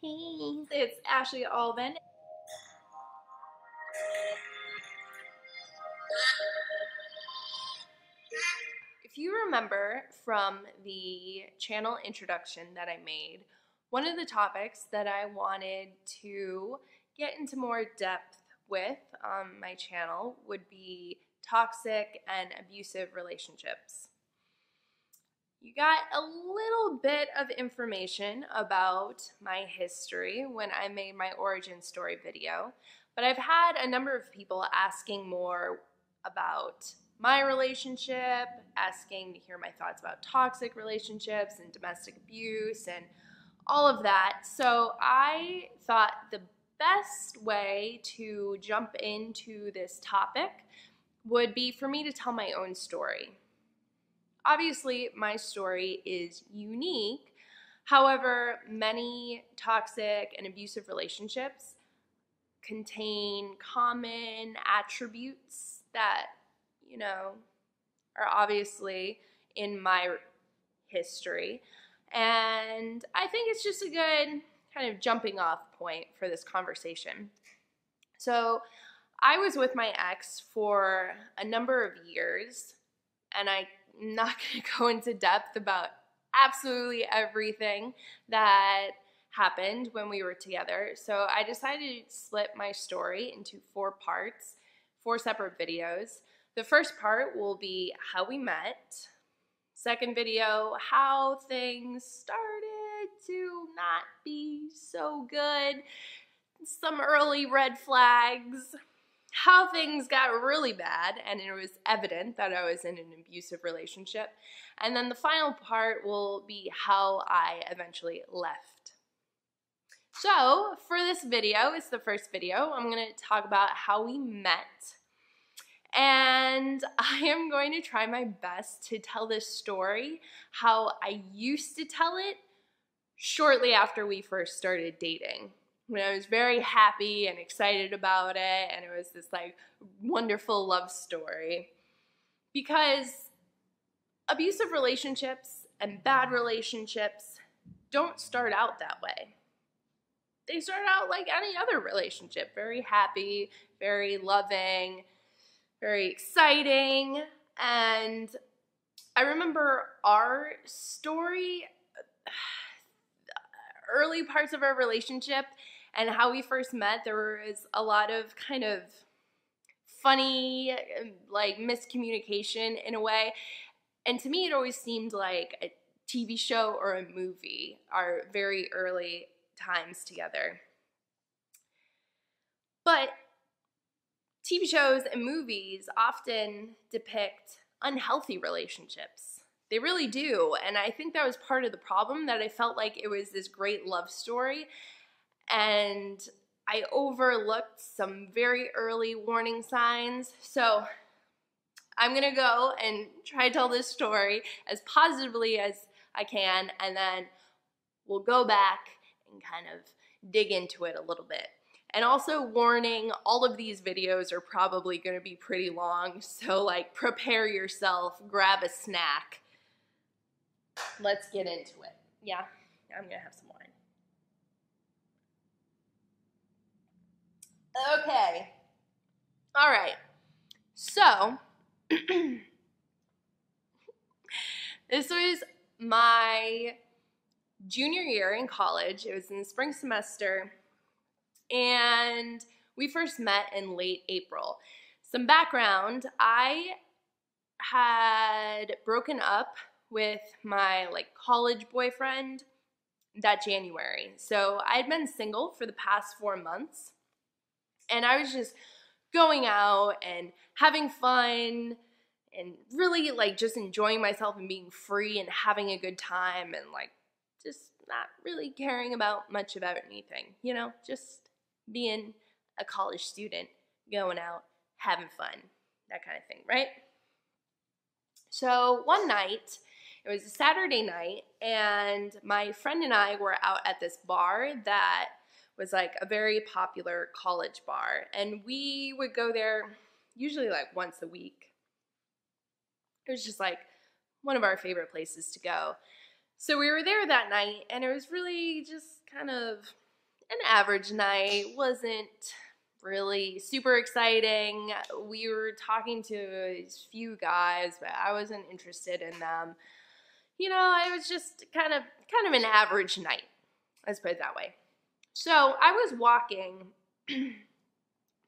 Hey, it's Ashley Alban. If you remember from the channel introduction that I made, one of the topics that I wanted to get into more depth with on my channel would be toxic and abusive relationships. You got a little bit of information about my history when I made my origin story video, but I've had a number of people asking more about my relationship, asking to hear my thoughts about toxic relationships and domestic abuse and all of that. So I thought the best way to jump into this topic would be for me to tell my own story. Obviously, my story is unique. However, many toxic and abusive relationships contain common attributes that, are obviously in my history. And I think it's just a good kind of jumping off point for this conversation. So, I was with my ex for a number of years, and I'm not going to go into depth about absolutely everything that happened when we were together. So I decided to split my story into 4 parts, 4 separate videos. The first part will be how we met. Second video, how things started to not be so good. Some early red flags. How things got really bad and it was evident that I was in an abusive relationship. And then the final part will be how I eventually left. So for this video, it's the first video, I'm going to talk about how we met. And I am going to try my best to tell this story how I used to tell it shortly after we first started dating. When I was very happy and excited about it, and it was this like wonderful love story. Because abusive relationships and bad relationships don't start out that way. They start out like any other relationship, very happy, very loving, very exciting. And I remember our story, early parts of our relationship, and how we first met, there was a lot of kind of funny, like miscommunication in a way. And to me, it always seemed like a TV show or a movie, our very early times together. But TV shows and movies often depict unhealthy relationships. They really do. And I think that was part of the problem, that I felt like it was this great love story. And I overlooked some very early warning signs. So I'm going to go and try to tell this story as positively as I can. And then we'll go back and kind of dig into it a little bit. And also warning, all of these videos are probably going to be pretty long. So like prepare yourself, grab a snack. Let's get into it. Yeah, I'm going to have some wine. Okay. All right. So, this was my junior year in college. It was in the spring semester, and we first met in late April. Some background, I had broken up with my college boyfriend that January. So I had been single for the past 4 months, and I was just going out and having fun and really just enjoying myself and being free and having a good time and just not really caring about much about anything, just being a college student, going out, having fun, that kind of thing, right? So one night, it was a Saturday night, and my friend and I were out at this bar that was a very popular college bar, and we would go there usually once a week. It was just one of our favorite places to go. So we were there that night, and it was really just kind of an average night. Wasn't really super exciting. We were talking to a few guys, but I wasn't interested in them. You know, it was just kind of an average night. Let's put it that way. So I was walking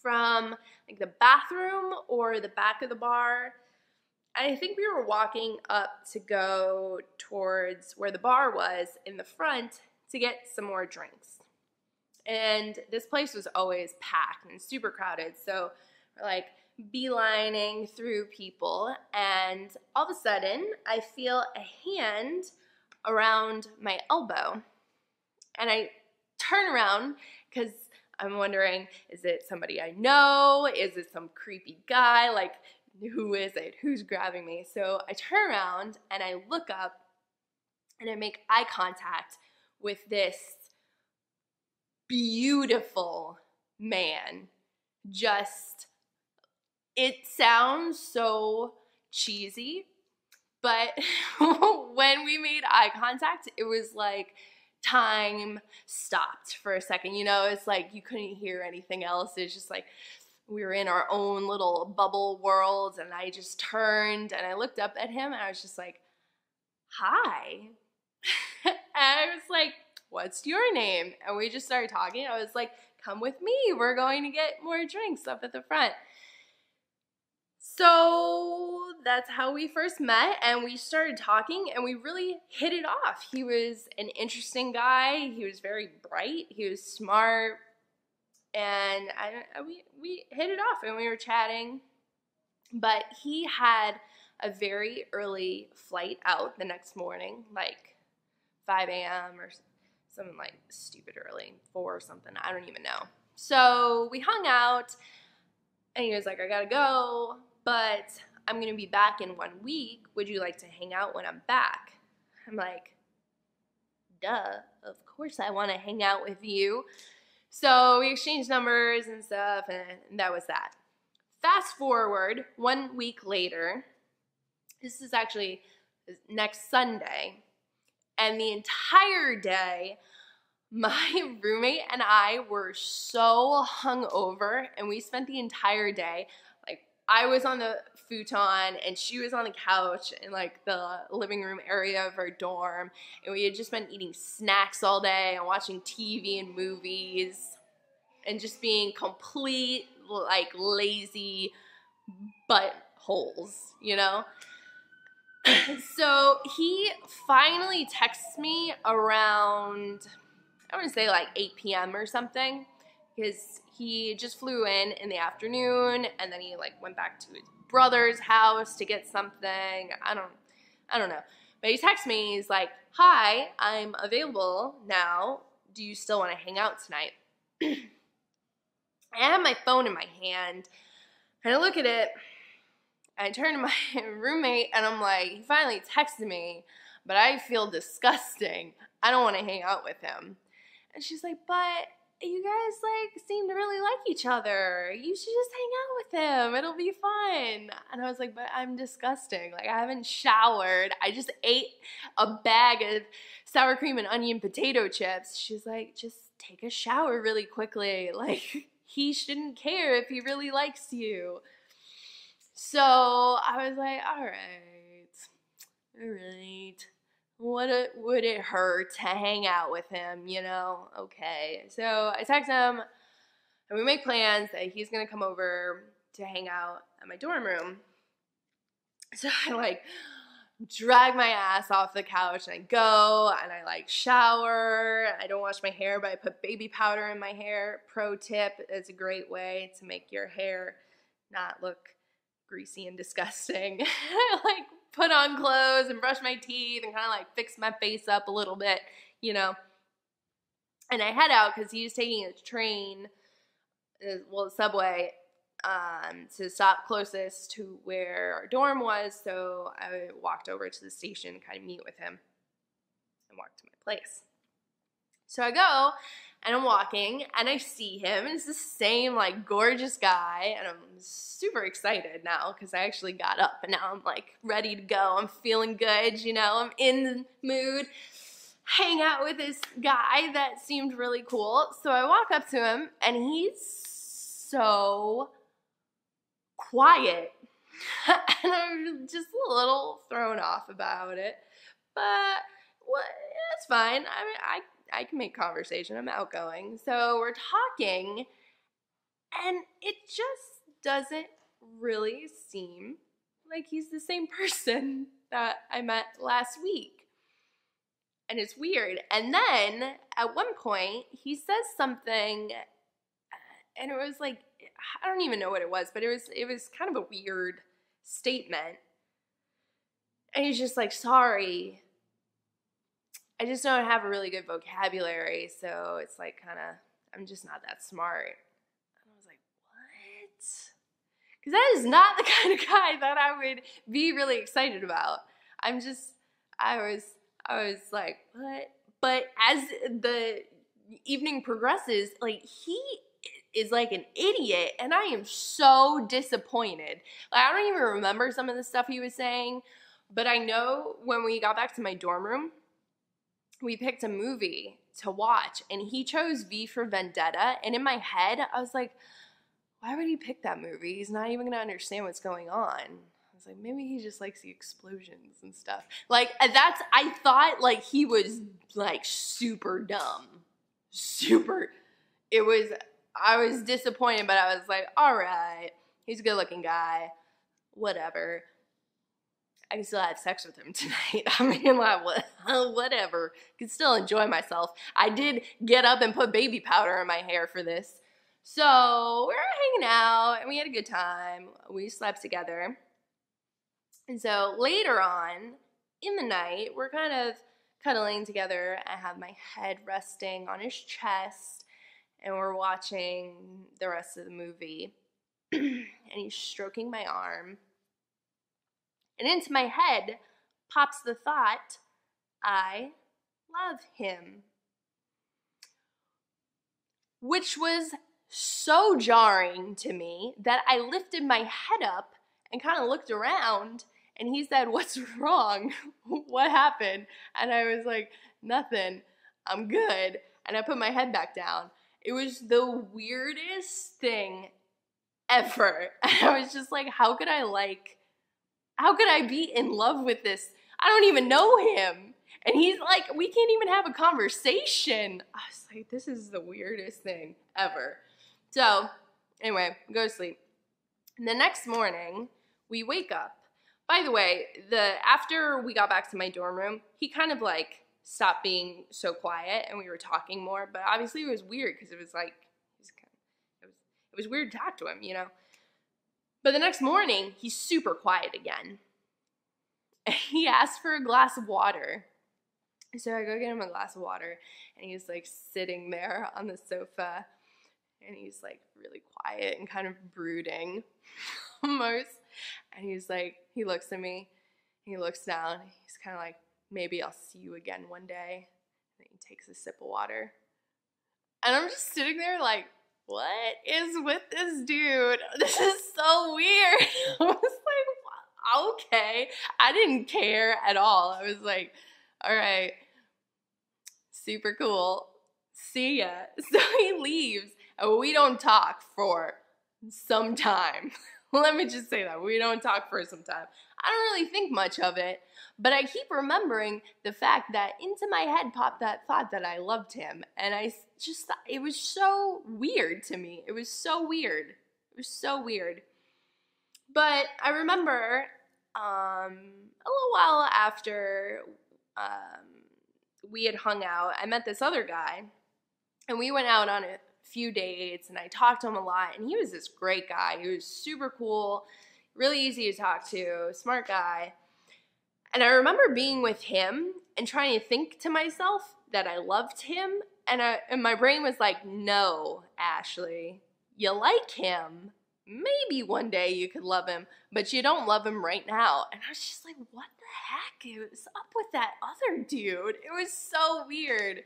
from like the bathroom or the back of the bar. And I think we were walking up to go towards where the bar was in the front to get some more drinks. And this place was always packed and super crowded. So we're like beelining through people. And all of a sudden, I feel a hand around my elbow. And I turn around because I'm wondering, is it somebody I know? Is it some creepy guy? Like, who is it? Who's grabbing me? So I turn around and I look up and I make eye contact with this beautiful man. Just, it sounds so cheesy, but when we made eye contact, it was like time stopped for a second. You know, it's like you couldn't hear anything else. It's just like we were in our own little bubble world, and I just turned and I looked up at him and I was just like, hi. And I was like, what's your name? And we just started talking. I was like, come with me. We're going to get more drinks up at the front. So that's how we first met, and we started talking, and we really hit it off. He was an interesting guy. He was very bright. He was smart, and we hit it off, and we were chatting. But he had a very early flight out the next morning, like 5 a.m. or something like stupid early, 4 or something. I don't even know. So we hung out, and he was like, I gotta go, but I'm going to be back in 1 week. Would you like to hang out when I'm back? I'm like, duh, of course I want to hang out with you. So we exchanged numbers and stuff, and that was that. Fast forward 1 week later, this is actually next Sunday, and the entire day, my roommate and I were so hungover, and we spent the entire day, like, I was on the futon and she was on the couch in like the living room area of our dorm, and we had just been eating snacks all day and watching TV and movies and just being complete like lazy buttholes, you know? So he finally texts me around, I want to say like 8 p.m. or something, because he just flew in the afternoon, and then he like went back to his brother's house to get something. I don't know. But he texts me, he's like, hi, I'm available now. Do you still want to hang out tonight? I have my phone in my hand, and I look at it, and I turn to my roommate, and I'm like, he finally texted me, but I feel disgusting. I don't want to hang out with him. And she's like, but you guys like seem to really like each other. You should just hang out with him. It'll be fun. And I was like, but I'm disgusting. Like, I haven't showered. I just ate a bag of sour cream and onion potato chips. She's like, just take a shower really quickly. Like, he shouldn't care if he really likes you. So I was like, all right. What would it hurt to hang out with him, you know? Okay. So I text him, and we make plans that he's going to come over to hang out at my dorm room. So I like drag my ass off the couch, and I go, and I like shower. I don't wash my hair, but I put baby powder in my hair. Pro tip, it's a great way to make your hair not look greasy and disgusting. I like put on clothes and brush my teeth and kind of like fix my face up a little bit, you know. And I head out because he was taking a train, the subway, to stop closest to where our dorm was. So I walked over to the station to kind of meet with him and walk to my place. So I go, and I'm walking, and I see him, and it's the same, like, gorgeous guy, and I'm super excited now, because I actually got up, and now I'm, like, ready to go. I'm feeling good, you know, I'm in the mood. hang out with this guy that seemed really cool. So I walk up to him, and he's so quiet. And I'm just a little thrown off about it. But it's fine. I can make conversation. I'm outgoing. So we're talking, and it just doesn't really seem like he's the same person that I met last week. And it's weird. And then at one point, he says something, and it was like, I don't even know what it was, but it was kind of a weird statement. And he's just like, sorry, I just don't have a really good vocabulary, so it's like kind of, I'm just not that smart. And I was like, what? Because that is not the kind of guy that I would be really excited about. I was like, what? But as the evening progresses, like, he is like an idiot, and I am so disappointed. Like, I don't even remember some of the stuff he was saying, but I know when we got back to my dorm room, we picked a movie to watch, and he chose V for Vendetta, and in my head, I was like, why would he pick that movie? He's not even gonna understand what's going on. I was like, maybe he just likes the explosions and stuff. Like, I thought, like, he was, like, super dumb. I was disappointed, but I was like, all right, he's a good-looking guy, whatever. I can still have sex with him tonight. I mean, like, whatever. I can still enjoy myself. I did get up and put baby powder in my hair for this. So we were hanging out, and we had a good time. We slept together. And so later on in the night, we're kind of cuddling together. I have my head resting on his chest, and we're watching the rest of the movie. And he's stroking my arm. And into my head pops the thought, I love him. Which was so jarring to me that I lifted my head up and kind of looked around, and he said, what's wrong? What happened? And I was like, nothing, I'm good. And I put my head back down. It was the weirdest thing ever. And I was just like, how could I be in love with this? I don't even know him. And he's like, we can't even have a conversation. I was like, this is the weirdest thing ever. So anyway, go to sleep. And the next morning, we wake up. By the way, after we got back to my dorm room, he kind of like stopped being so quiet, and we were talking more. But obviously it was weird because it was like, it was weird to talk to him, you know. But the next morning, he's super quiet again. And he asked for a glass of water. So I go get him a glass of water, and he's like sitting there on the sofa, and he's like really quiet and kind of brooding almost. And he's like, he looks at me, he looks down, he's kind of like, maybe I'll see you again one day. And then he takes a sip of water. And I'm just sitting there like, what is with this dude? This is so weird. I was like, okay. I didn't care at all. I was like, all right, super cool. See ya. So he leaves, and we don't talk for some time. Let me just say that. We don't talk for some time. I don't really think much of it, but I keep remembering the fact that into my head popped that thought that I loved him, and I just thought it was so weird to me. It was so weird. It was so weird. But I remember a little while after we had hung out, I met this other guy, and we went out on a few dates, and I talked to him a lot, and he was this great guy. He was super cool, really easy to talk to, smart guy. And I remember being with him and trying to think to myself that I loved him, and my brain was like, no, Ashley, you like him. Maybe one day you could love him, but you don't love him right now. And I was just like, what the heck is up with that other dude? It was so weird.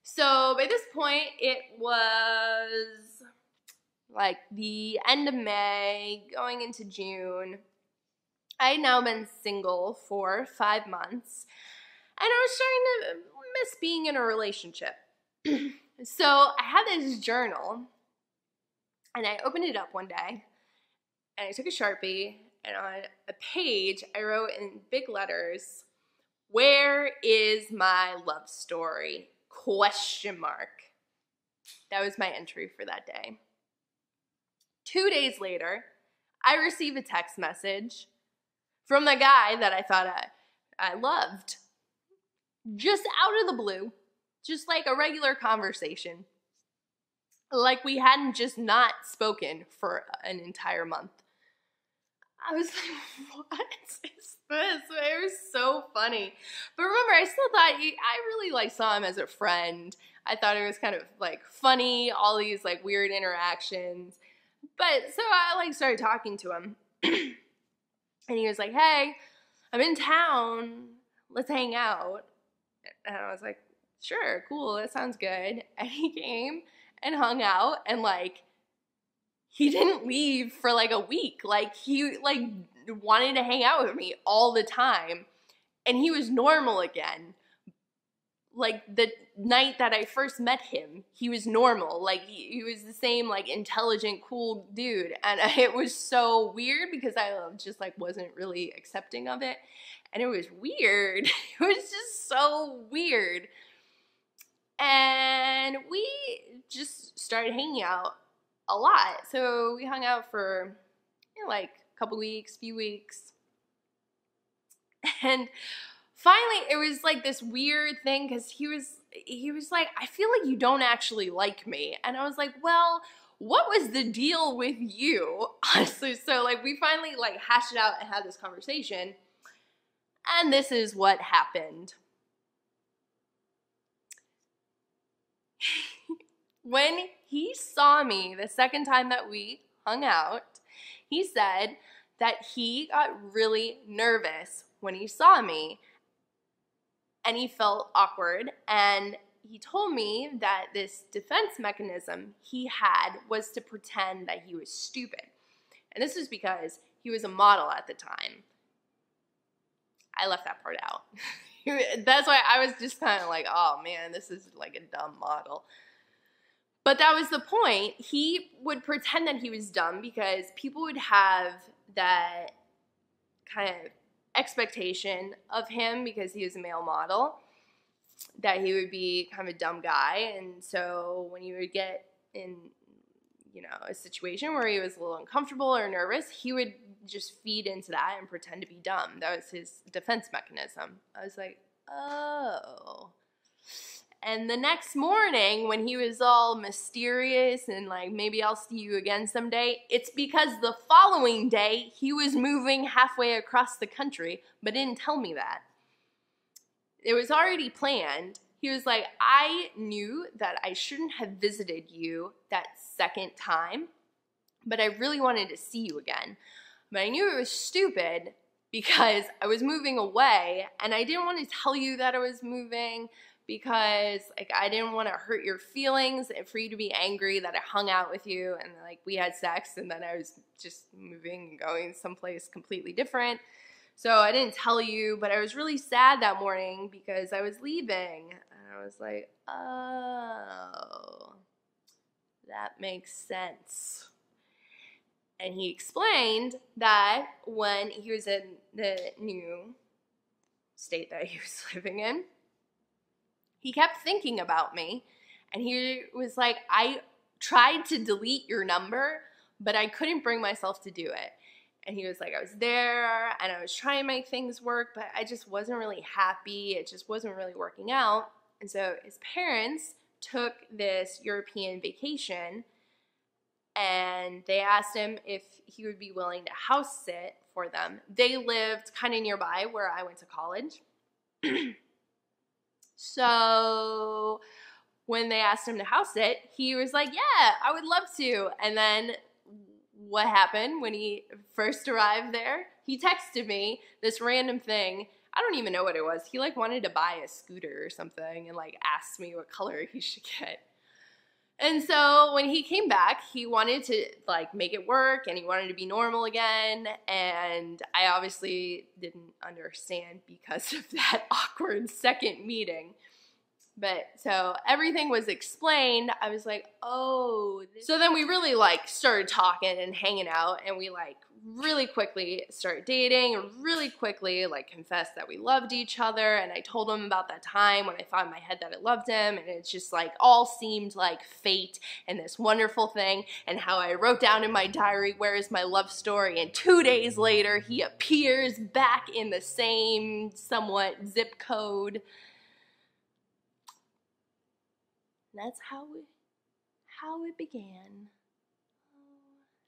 So by this point, it was like the end of May, going into June. I had now been single for 5 months, and I was starting to miss being in a relationship. So I had this journal, and I opened it up one day, and I took a Sharpie, and on a page, I wrote in big letters, "Where is my love story? ? That was my entry for that day. 2 days later, I receive a text message from the guy that I thought I loved. Just out of the blue. Just like a regular conversation. Like we hadn't just not spoken for an entire month. I was like, what is this? It was so funny. But remember, I still thought, I really saw him as a friend. I thought it was kind of funny, all these weird interactions. But so I started talking to him. And he was like, hey, I'm in town. Let's hang out. And I was like, sure, cool, that sounds good. And he came and hung out, and he didn't leave for a week. He wanted to hang out with me all the time. And he was normal again. The night that I first met him, he was normal. He was the same intelligent, cool dude. And it was so weird because I just wasn't really accepting of it. And it was weird. It was just so weird. And we just started hanging out a lot. So we hung out for a couple weeks, few weeks. And finally it was this weird thing because he was like, I feel like you don't actually like me. And I was like, well, what was the deal with you? Honestly. So we finally hashed it out and had this conversation. And this is what happened. When he saw me the second time that we hung out, he said that he got really nervous when he saw me and he felt awkward, and he told me that this defense mechanism he had was to pretend that he was stupid. And this was because he was a model at the time. I left that part out. That's why I was just kind of oh man, this is a dumb model. But that was the point. He would pretend that he was dumb because people would have that kind of expectation of him because he was a male model, that he would be kind of a dumb guy. And so when you would get in, a situation where he was a little uncomfortable or nervous, he would just feed into that and pretend to be dumb. That was his defense mechanism. I was like, oh. And the next morning, when he was all mysterious and maybe I'll see you again someday, it's because the following day he was moving halfway across the country, but didn't tell me that. It was already planned. He was like, I knew that I shouldn't have visited you that second time, but I really wanted to see you again. But I knew it was stupid because I was moving away, and I didn't want to tell you that I was moving because I didn't want to hurt your feelings and for you to be angry that I hung out with you and we had sex and then I was just moving and going someplace completely different. So I didn't tell you, but I was really sad that morning because I was leaving. And I was like, oh, that makes sense. And he explained that when he was in the new state that he was living in, he kept thinking about me, and he was like, I tried to delete your number, but I couldn't bring myself to do it. And he was like, I was there, and I was trying to make things work, but I just wasn't really happy. It just wasn't really working out. And so his parents took this European vacation, and they asked him if he would be willing to house sit for them. They lived kind of nearby where I went to college. So when they asked him to house sit, he was like, yeah, I would love to. And then what happened when he first arrived there? He texted me this random thing. I don't even know what it was. He wanted to buy a scooter or something and asked me what color he should get. And so when he came back, he wanted to make it work and he wanted to be normal again. And I obviously didn't understand because of that awkward second meeting. But so everything was explained. I was like, oh. So then we really like started talking and hanging out, and we like really quickly started dating, and really quickly like confessed that we loved each other. And I told him about that time when I thought in my head that I loved him, and it's just like all seemed like fate and this wonderful thing, and how I wrote down in my diary, where is my love story? And 2 days later, he appears back in the same somewhat zip code. That's how it began.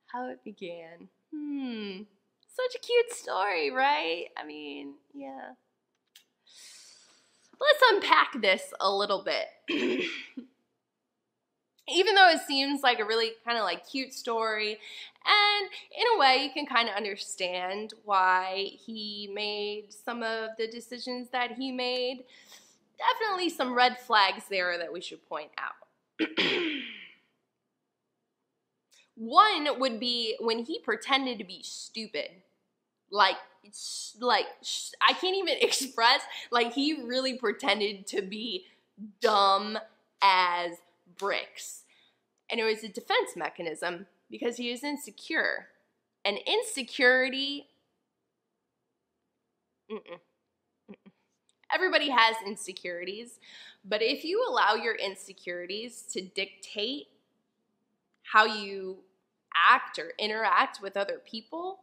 How it began. Such a cute story, right? I mean, yeah. Let's unpack this a little bit. Even though it seems like a really kind of like cute story, and in a way you can kind of understand why he made some of the decisions that he made, definitely some red flags there that we should point out. One would be when he pretended to be stupid. Like I can't even express, like he really pretended to be dumb as bricks. And it was a defense mechanism because he was insecure. And insecurity, everybody has insecurities, but if you allow your insecurities to dictate how you act or interact with other people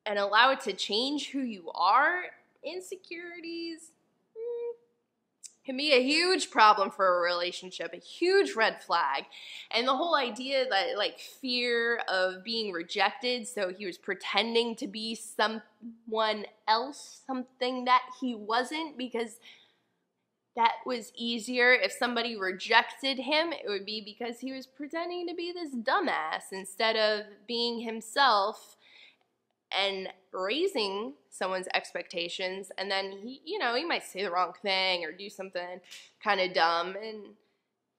and allow it to change who you are, insecurities can be a huge problem for a relationship, a huge red flag. And the whole idea that like fear of being rejected, so he was pretending to be someone else, something that he wasn't, because that was easier. If somebody rejected him, it would be because he was pretending to be this dumbass instead of being himself and raising someone's expectations. And then he, you know, he might say the wrong thing or do something kind of dumb, and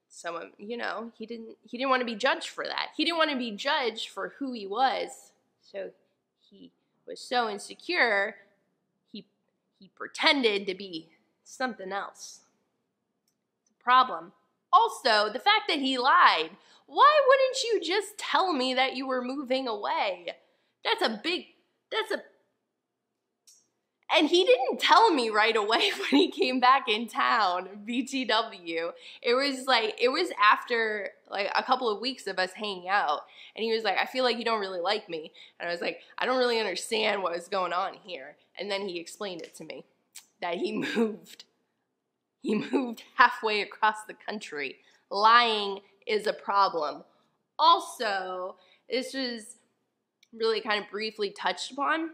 someone, you know, he didn't want to be judged for that. He didn't want to be judged for who he was. So he was so insecure, he pretended to be something else. It's a problem. Also, the fact that he lied. Why wouldn't you just tell me that you were moving away? And he didn't tell me right away when he came back in town, BTW. It was after like a couple of weeks of us hanging out. And he was like, I feel like you don't really like me. And I was like, I don't really understand what was going on here. And then he explained it to me, that he moved. He moved halfway across the country. Lying is a problem. Also, this was really kind of briefly touched upon,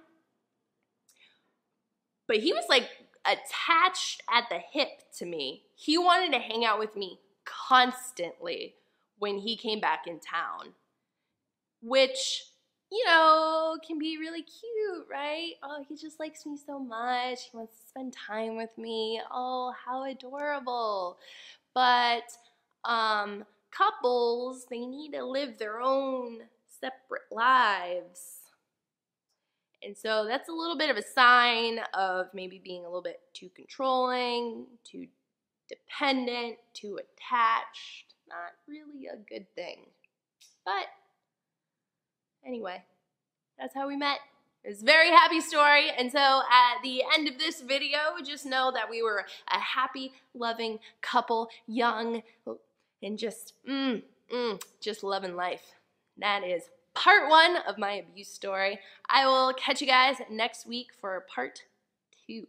but he was like attached at the hip to me. He wanted to hang out with me constantly when he came back in town, which, you know, can be really cute, right? Oh, he just likes me so much. He wants to spend time with me. Oh, how adorable. But couples, they need to live their own separate lives. And so that's a little bit of a sign of maybe being a little bit too controlling, too dependent, too attached. Not really a good thing. But anyway, that's how we met. It was a very happy story. And so at the end of this video, just know that we were a happy, loving couple, young, and just loving life. That is part 1 of my abuse story. I will catch you guys next week for part 2.